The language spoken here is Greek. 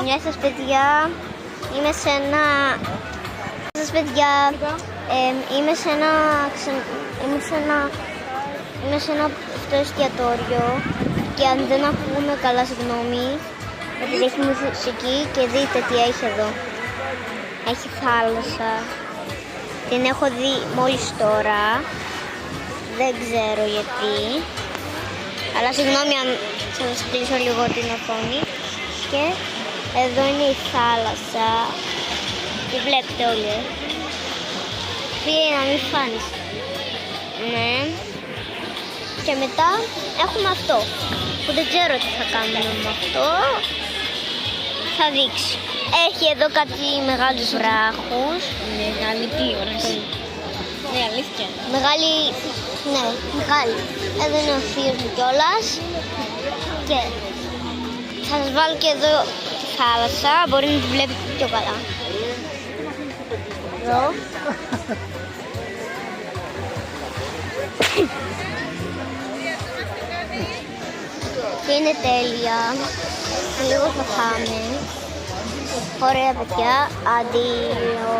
Γεια σας παιδιά, είμαι σε ένα... Γεια σας παιδιά, είμαι σε ένα αυτό εστιατόριο και αν δεν ακούμε καλά συγγνώμη, γιατί έχει μουσική και δείτε τι έχει εδώ. Έχει θάλασσα, την έχω δει μόλις τώρα, δεν ξέρω γιατί, αλλά συγγνώμη αν θα σας κλείσω λίγο την οθόνη. Και εδώ είναι η θάλασσα, τη βλέπετε όλοι. Πήγε να μην φάνεις. Ναι. Και μετά έχουμε αυτό, που δεν ξέρω τι θα κάνουμε με αυτό. Θα δείξει. Έχει εδώ κάτι μεγάλους βράχους. Μεγάλη τηλεόραση. Ναι, αλήθεια. Μεγάλη, ναι, μεγάλη. Εδώ είναι ο θείος μου κιόλας. Και θα σας βάλω και εδώ τη θάλασσα, μπορεί να τη βλέπετε πιο καλά. Εδώ. Και είναι τέλεια. Λίγο θα φάμε. Ωραία παιδιά, αντίο.